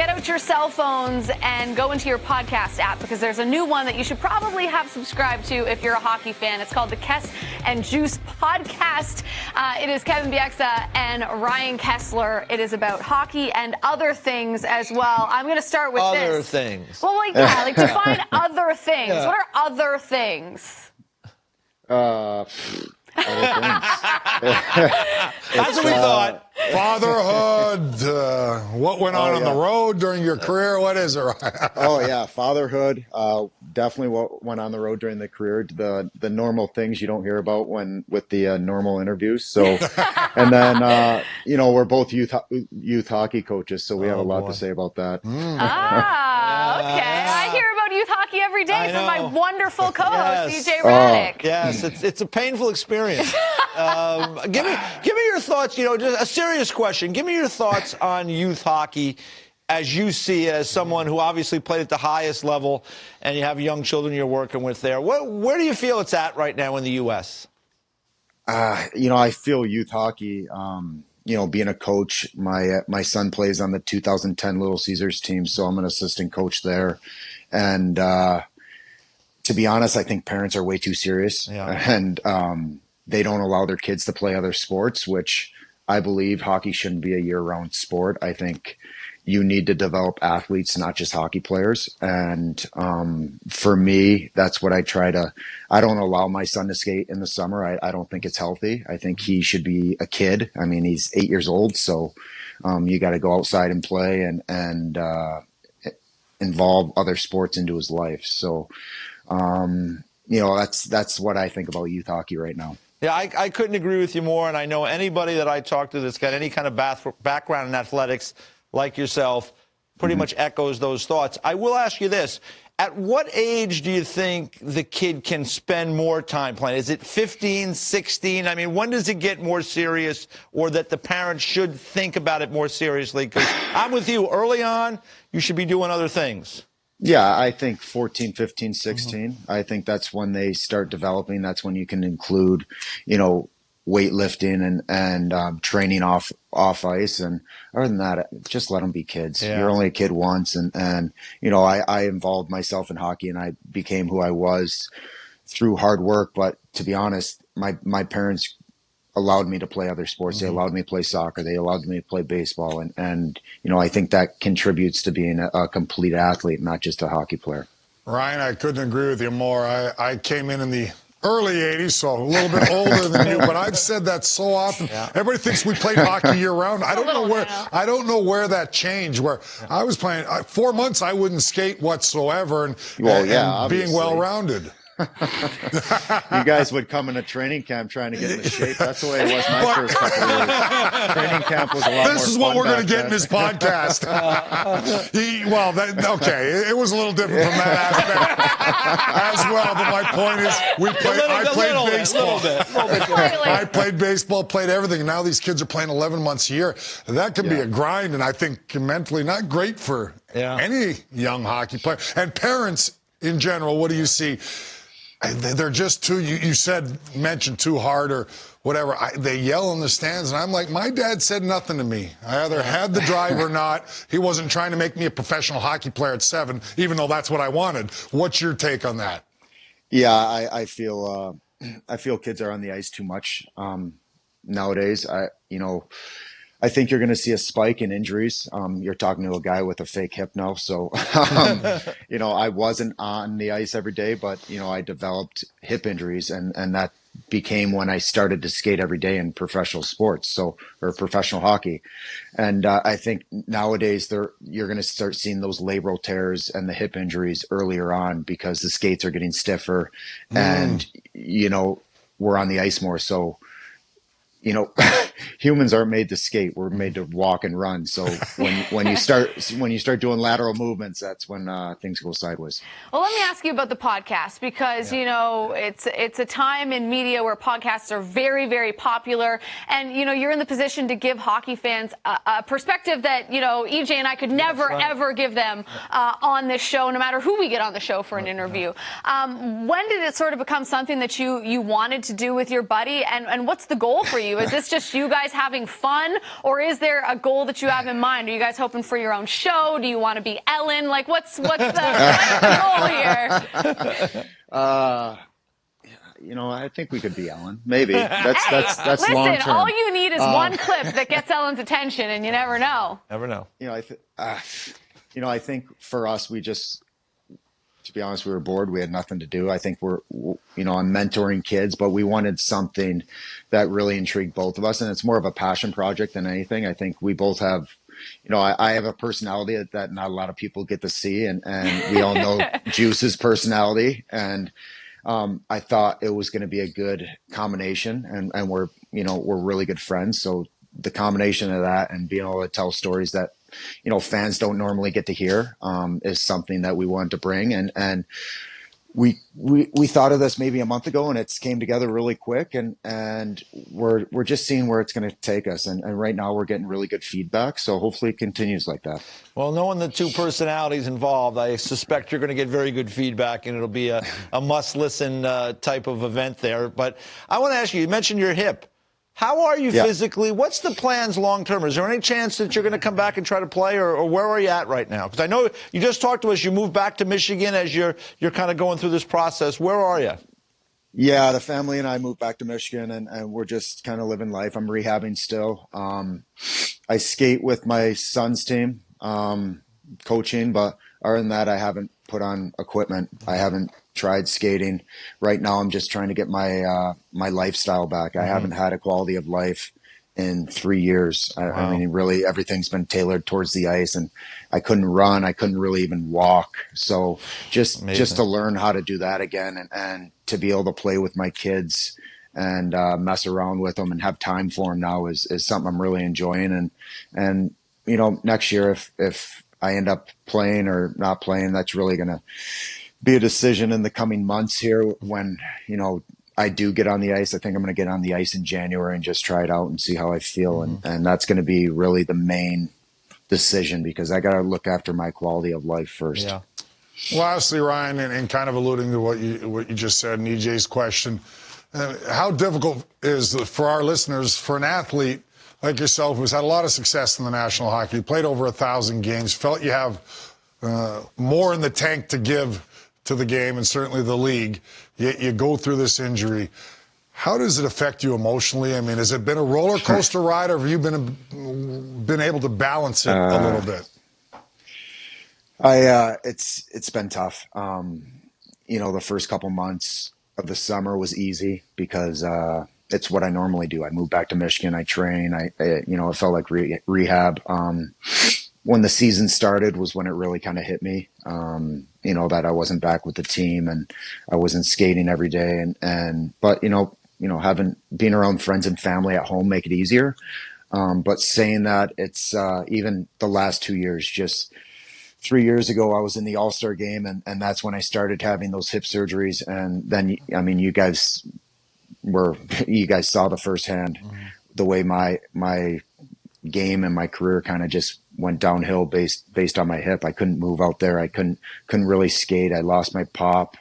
Get out your cell phones and go into your podcast app because there's a new one that you should probably have subscribed to if you're a hockey fan. It's called the Kes and Juice podcast. It is Kevin Bieksa and Ryan Kesler. It is about hockey and other things as well. I'm going to start with this. Other things. Well, define other things. Yeah. What are other things? Other things. That's what we thought. Fatherhood. What went on the road during your career? What is it? Oh yeah, fatherhood. Definitely what went on the road during the career. The normal things you don't hear about with the normal interviews. So, and then we're both youth hockey coaches, so we have a lot to say about that. Okay. I hear about youth hockey every day from my wonderful co-host, DJ Raddick. Yes, it's a painful experience. Give me your thoughts. Just a serious question. Give me your thoughts on youth hockey as you see it, as someone who obviously played at the highest level, and you have young children you're working with there. Where do you feel it's at right now in the U.S.? I feel youth hockey. Being a coach, my son plays on the 2010 Little Caesars team, so I'm an assistant coach there. And to be honest, I think parents are way too serious, and they don't allow their kids to play other sports, which I believe hockey shouldn't be a year-round sport. I think you need to develop athletes, not just hockey players. And for me, that's what I don't allow my son to skate in the summer. I don't think it's healthy. I think he should be a kid. I mean, he's 8 years old, so you got to go outside and play and involve other sports into his life. So, that's what I think about youth hockey right now. Yeah, I couldn't agree with you more, and I know anybody that I talk to that's got any kind of background in athletics like yourself pretty much echoes those thoughts. I will ask you this. At what age do you think the kid can spend more time playing? Is it 15, 16? I mean, when does it get more serious, or that the parents should think about it more seriously? Because I'm with you. Early on, you should be doing other things. Yeah, I think 14, 15, 16. I think that's when they start developing. That's when you can include, weightlifting and training off ice. And other than that, just let them be kids. Yeah. You're only a kid once. And I involved myself in hockey, and I became who I was through hard work. But to be honest, my parents allowed me to play other sports. They allowed me to play soccer. They allowed me to play baseball. And I think that contributes to being a complete athlete, not just a hockey player. Ryan, I couldn't agree with you more. I came in the early 80s, so a little bit older than you, but I've said that so often. Yeah. Everybody thinks we played hockey year round. I don't know where that changed, where I was playing 4 months, I wouldn't skate whatsoever, and being well-rounded. You guys would come in a training camp trying to get into shape. That's the way it was my first couple of years. Training camp was a lot more This is what we're going to get in this podcast. It was a little different from that aspect as well. But my point is, I played baseball. I played baseball, played everything. And now these kids are playing 11 months a year. That can be a grind, and I think mentally not great for any young hockey player. And parents in general, what do you see? They're just too, you mentioned too hard or whatever. They yell in the stands, and I'm like, my dad said nothing to me. I either had the drive or not. He wasn't trying to make me a professional hockey player at 7, even though that's what I wanted. What's your take on that? Yeah, I feel kids are on the ice too much nowadays. I think you're going to see a spike in injuries. You're talking to a guy with a fake hip now. So, I wasn't on the ice every day, but, I developed hip injuries, and that became when I started to skate every day in professional sports, or professional hockey. And I think nowadays you're going to start seeing those labral tears and the hip injuries earlier on because the skates are getting stiffer and, we're on the ice more. So, humans aren't made to skate. We're made to walk and run. So when you start doing lateral movements, that's when things go sideways. Well, let me ask you about the podcast because it's a time in media where podcasts are very, very popular, and you're in the position to give hockey fans a perspective that EJ and I could never ever give them on this show, no matter who we get on the show for an interview. When did it sort of become something that you wanted to do with your buddy, and what's the goal for you you? Is this just you guys having fun, or is there a goal that you have in mind? Are you guys hoping for your own show? Do you want to be Ellen? Like, what's the goal here? I think we could be Ellen. Maybe that's listen, long term. all you need is one clip that gets Ellen's attention, and you never know. Never know. I think for us, to be honest, we were bored. We had nothing to do. I think I'm mentoring kids, but we wanted something that really intrigued both of us, and it's more of a passion project than anything. I think we both have. I have a personality that not a lot of people get to see, and we all know Juice's personality, and I thought it was going to be a good combination, and we're really good friends. So the combination of that and being able to tell stories that, fans don't normally get to hear, is something that we wanted to bring. And we thought of this maybe a month ago, and it's came together really quick, and we're just seeing where it's going to take us. And right now we're getting really good feedback. So hopefully it continues like that. Well, knowing the two personalities involved, I suspect you're going to get very good feedback, and it'll be a must-listen type of event there. But I want to ask you mentioned your hip. How are you physically? What's the plans long term? Is there any chance that you're going to come back and try to play, or where are you at right now? Because I know you just talked to us. You moved back to Michigan as you're kind of going through this process. Where are you? Yeah, the family and I moved back to Michigan, and we're just kind of living life. I'm rehabbing still. I skate with my son's team, coaching, but other than that, I haven't put on equipment. I haven't tried skating. Right now, I'm just trying to get my lifestyle back. I haven't had a quality of life in 3 years. I mean, really, everything's been tailored towards the ice, and I couldn't run. I couldn't really even walk. So just to learn how to do that again, and to be able to play with my kids and mess around with them and have time for them now is something I'm really enjoying. And next year, if I end up playing or not playing, that's really going to be a decision in the coming months here when, I do get on the ice. I think I'm going to get on the ice in January and just try it out and see how I feel. And that's going to be really the main decision, because I got to look after my quality of life first. Yeah. Lastly, Ryan, and kind of alluding to what you just said in EJ's question, how difficult is for our listeners, for an athlete like yourself who's had a lot of success in the National Hockey, you played over 1,000 games, felt you have more in the tank to give to the game and certainly the league, yet you go through this injury. How does it affect you emotionally? I mean, has it been a roller coaster ride, or have you been able to balance it a little bit? It's been tough. The first couple months of the summer was easy because it's what I normally do. I moved back to Michigan. I train. It felt like rehab. When the season started was when it really kind of hit me. That I wasn't back with the team and I wasn't skating every day. But having being around friends and family at home make it easier. But saying that, it's even the last 2 years. Just 3 years ago, I was in the All-Star game, and that's when I started having those hip surgeries. And then, you guys saw the firsthand the way my game and my career kind of just went downhill based on my hip. I couldn't move out there. I couldn't really skate. I lost my pop.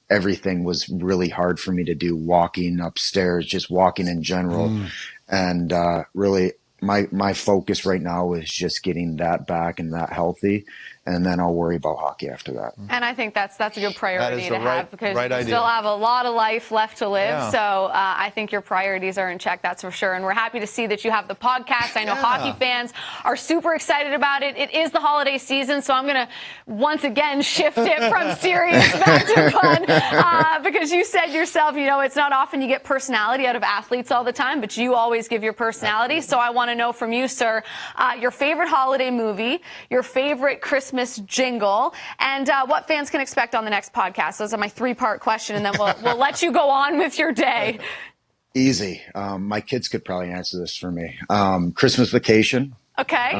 Everything was really hard for me to do, walking upstairs, just walking in general. And really my focus right now is just getting that back and that healthy, and then I'll worry about hockey after that. And I think that's a good priority to have, because right you idea. Still have a lot of life left to live. Yeah. So I think your priorities are in check, that's for sure. And we're happy to see that you have the podcast. I know hockey fans are super excited about it. It is the holiday season, so I'm going to once again shift it from serious back to fun, because you said yourself, it's not often you get personality out of athletes all the time, but you always give your personality. So I want to know from you, sir, your favorite holiday movie, your favorite Christmas jingle, and what fans can expect on the next podcast. Those are my 3-part question, and then we'll let you go on with your day. Easy. My kids could probably answer this for me. Christmas Vacation. Okay.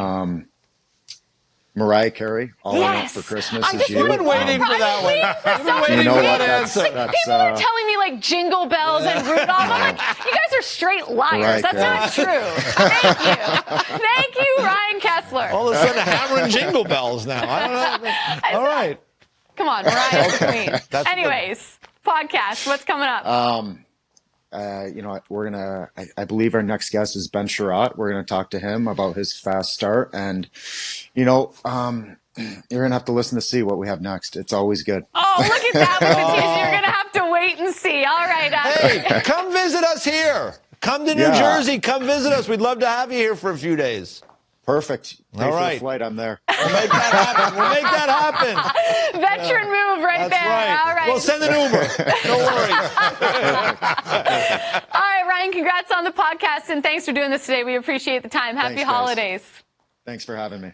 Mariah Carey, All I Want for Christmas Is You. I've been waiting for that one. I've been waiting for that answer. People are telling me like Jingle Bells and Rudolph. I'm like, you guys are straight liars. That's not true. Thank you. Thank you, Ryan Kesler. All of a sudden, hammering Jingle Bells now. I don't know. All right. Come on, Mariah's the queen. Anyways, podcast, what's coming up? I believe our next guest is Ben Sherratt. We're going to talk to him about his fast start. And, you're going to have to listen to see what we have next. It's always good. Oh, look at that with the teaser. You're going to have to wait and see. All right. Hey, come visit us here. Come to New Jersey. Come visit us. We'd love to have you here for a few days. Perfect. Pay All for right. the flight. I'm there. We'll make that happen. Veteran move right That's there. right. All right. We'll send an Uber. Don't worry. All right, Ryan, congrats on the podcast, and thanks for doing this today. We appreciate the time. Happy Thanks, guys. holidays. Thanks for having me.